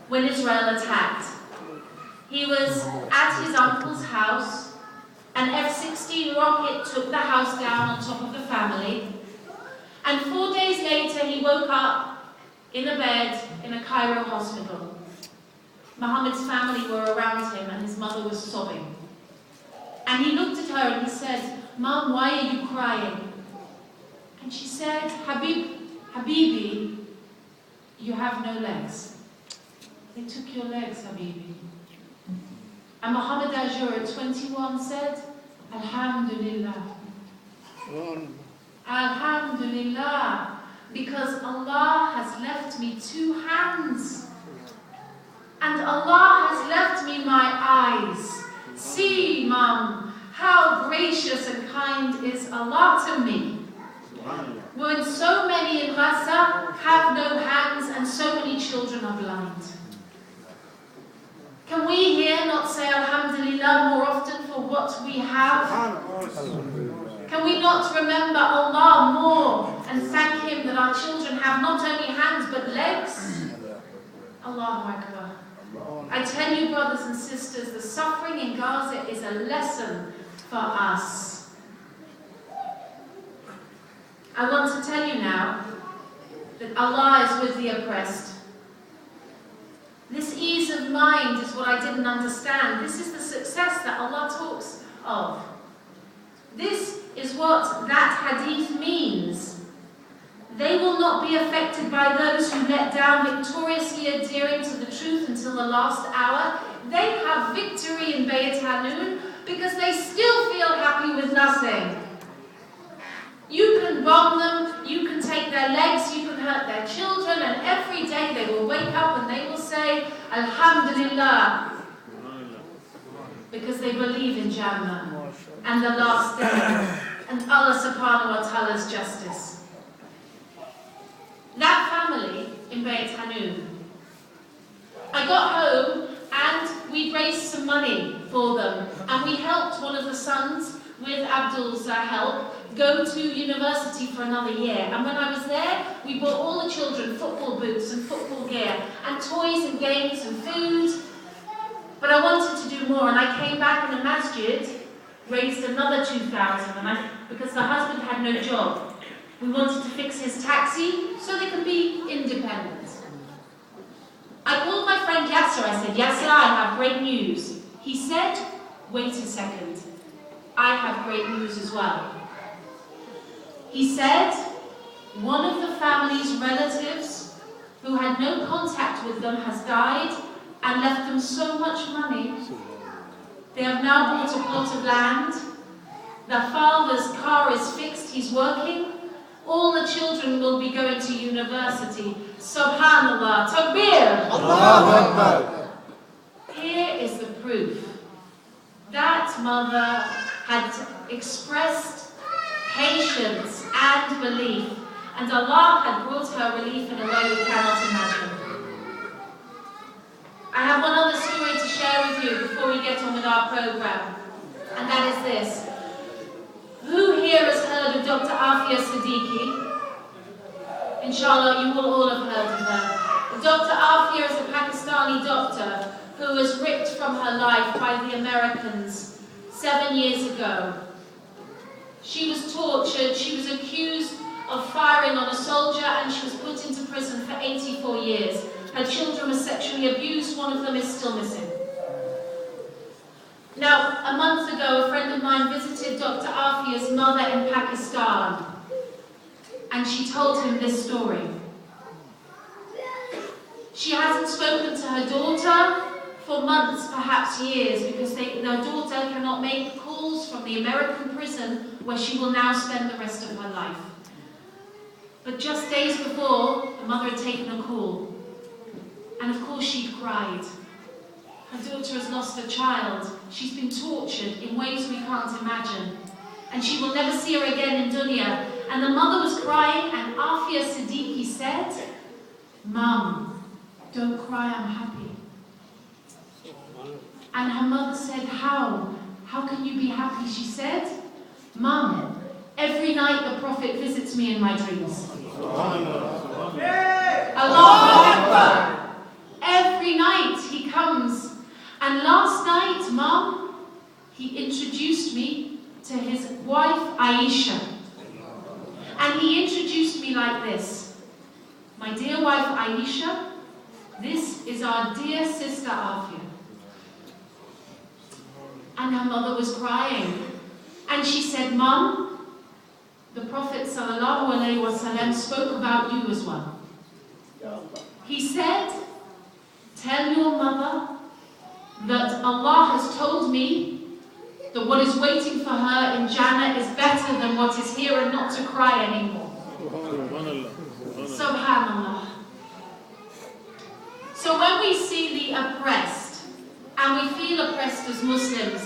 when Israel attacked. He was at his uncle's house. An F-16 rocket took the house down on top of the family. And 4 days later, he woke up in a bed in a Cairo hospital. Muhammad's family were around him and his mother was sobbing. And he looked at her and he said, "Mom, why are you crying?" And she said, Habibi, you have no legs. They took your legs, Habibi. And Muhammad Ajur at 21 said, Alhamdulillah. Alhamdulillah, because Allah has left me 2 hands. And Allah has left me my eyes. See, Mum, how gracious and kind is Allah to me. When so many in Gaza have no hands and so many children are blind. Can we here not say Alhamdulillah more often for what we have? Can we not remember Allah more and thank Him that our children have not only hands but legs? Allahu Akbar. I tell you, brothers and sisters, the suffering in Gaza is a lesson for us. I want to tell you now that Allah is with the oppressed. This ease of mind is what I didn't understand. This is the success that Allah talks of. This is what that hadith means. They will not be affected by those who let down, victoriously adhering to the truth until the last hour. They have victory in Bayt Hanun because they still feel happy with nothing. You can bomb them, you can take their legs, you can hurt their children, and every day they will wake up and they will say, Alhamdulillah, because they believe in Jannah and the last day and Allah subhanahu wa ta'ala's justice. That family in Bayt Hanun, I got home and we raised some money for them, and we helped one of the sons with Abdul's help go to university for another year. And when I was there, we bought all the children football boots and football gear and toys and games and food. But I wanted to do more, and I came back in the masjid, raised another 2,000, because the husband had no job. We wanted to fix his taxi so they could be independent. I called my friend Yasser. I said, Yasser, I have great news. He said, wait a second. I have great news as well. He said, one of the family's relatives who had no contact with them has died and left them so much money. They have now bought a plot of land. The father's car is fixed, he's working. All the children will be going to university. Subhanallah, Takbir! Allahu Akbar. Here is the proof. That mother had expressed patience and belief, and Allah had brought her relief in a way we cannot imagine. I have one other story to share with you before we get on with our program, and that is this. Who here has heard of Dr. Afia Siddiqui? Inshallah, you will all have heard of her. Dr. Afia is a Pakistani doctor who was ripped from her life by the Americans 7 years ago. She was tortured, she was accused of firing on a soldier, and she was put into prison for 84 years. Her children were sexually abused, one of them is still missing. Now, a month ago, a friend of mine visited Dr. Afia's mother in Pakistan, and she told him this story. She hasn't spoken to her daughter for months, perhaps years, because their daughter cannot make calls from the American prison where she will now spend the rest of her life. But just days before, the mother had taken a call, and of course she cried. Her daughter has lost a child. She's been tortured in ways we can't imagine. And she will never see her again in dunya. And the mother was crying, and Afia Siddiqui said, Mum, don't cry, I'm happy. And her mother said, How? How can you be happy? She said, Mum, every night the Prophet visits me in my dreams. Allahu Akbar. Every night comes, and last night, Mum, he introduced me to his wife, Aisha. And he introduced me like this. My dear wife, Aisha, this is our dear sister, Afia. And her mother was crying. And she said, Mum, the Prophet ﷺ spoke about you as well. He said, tell your mother that Allah has told me that what is waiting for her in Jannah is better than what is here, and not to cry anymore. Subhanallah. So when we see the oppressed, and we feel oppressed as Muslims,